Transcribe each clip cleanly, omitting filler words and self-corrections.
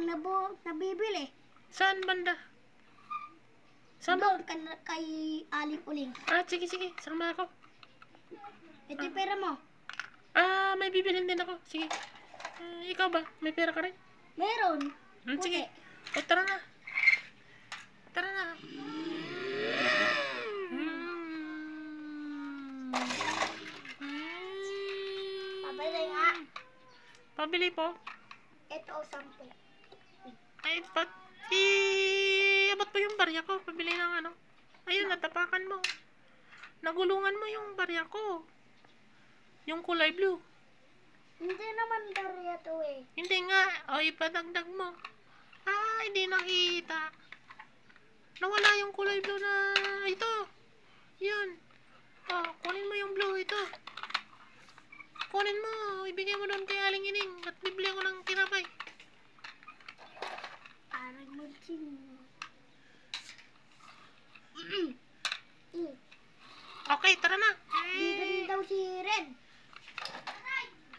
lang nabibili. Saan banda? Saan ba? Doon kay Aling Uling. Sige, sama ako. Ito yung pera mo. May bibilhin din ako. Sige. Ikaw ba? May pera ka rin? Meron. Sige. Tara na. Tara na. Pabili nga. Pabili po? Ito, 10. Ay, abot po yung barya ko. Pabili ng ano. Ayun, natapakan mo. Nagulungan mo yung barya ko. Yung kulay blue. Hindi naman barya to eh. Hindi nga. O, ipadagdag mo. Hindi nakita. Nawala yung kulay blue na ito. Yun. Kunin mo yung blue ito. Kunin mo. Ibigay mo doon kay Aling Ining. At bibili ako ng tinapay. Aling Marching. Okay, tara na. Bibili daw si Red.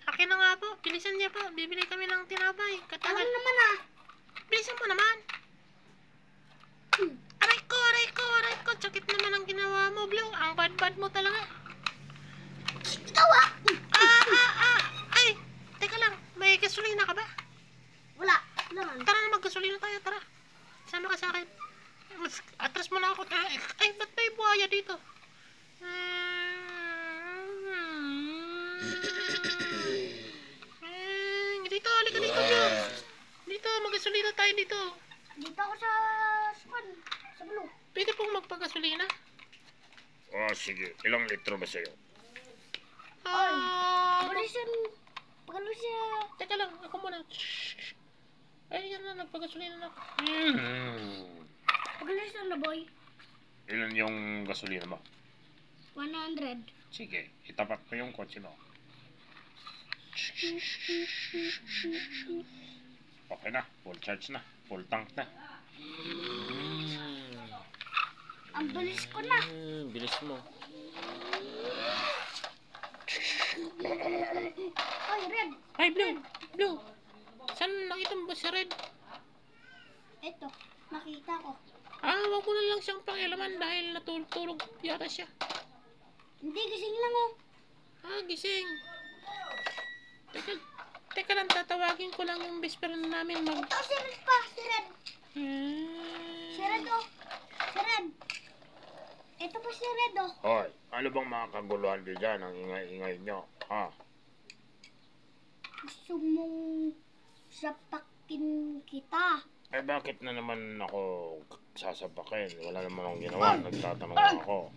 Akin na nga po. Bilisan niya po. Bibili kami ng tinapay. Ano naman Bilisan mo naman. Aray ko. Sakit naman ang ginawa mo, Blue. Ang bad mo talaga. Ikaw Ay, teka lang. May gasolina ka ba? Wala naman. Tara na, maggasolina tayo. Tara. Sama ka sa akin. Atras mo na ako. Ay, ba't may buhaya dito? Dito, halika dito, Blue. Dito, maggasolina tayo dito. Dito ako sa blue. Pwede pong magpagasolina? Sige. Ilang litro ba sa'yo? Pagano siya. Teka lang, ako muna. Ay, yan na, nagpagasolina na ako. Pagano siya na boy. Ilan yung gasolina mo? 100. Sige, itapat mo yung kotse mo. Okay na, full charge na. Full tank na. Ang bilis ko na. Bilis mo. Ay, Red. Ay, Blue. Saan nakita mo ba si Red? Ito, nakita ko. Wag mo na lang siyang pakialaman dahil natulog yata siya. Hindi, gising lang oh. Gising. Teka lang, tatawagin ko lang yung best friend namin Ito, si Red pa, si Red. Si Red oh. Si Red. Ito pa si Red oh. Hoy, ano bang mga kaguluhan din dyan? Ang ingay-ingay nyo, ha? Gusto mong sapakin kita. Eh, bakit na naman ako sasapakin? Wala naman akong ginawa. Nagtatanong ako.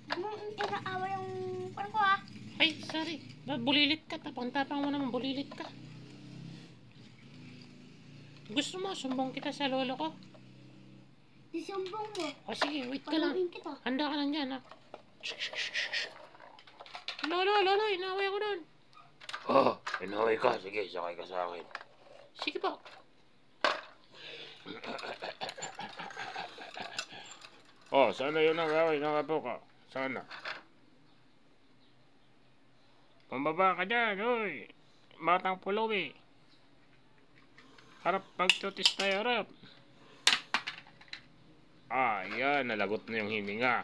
Anong inaawa yung pan ko ah? Ay, sorry. Bulilit ka. Tapang-tapang mo naman. Bulilit ka. Gusto mo, sumbong kita sa lolo ko? Isumbong mo. Sige, wait ka lang. Paluin kita. Handa ka lang dyan, ha? Lolo, inaway ako doon. Inaway ka. Sige, sakay ka sa akin. Sige po. Sana yun ang away. Nakapo ka. Sana. Pambaba ka dyan, hoy. Batang puluwi. Harap pagtutis tayo, harap. Yan. Nalagot na yung hininga.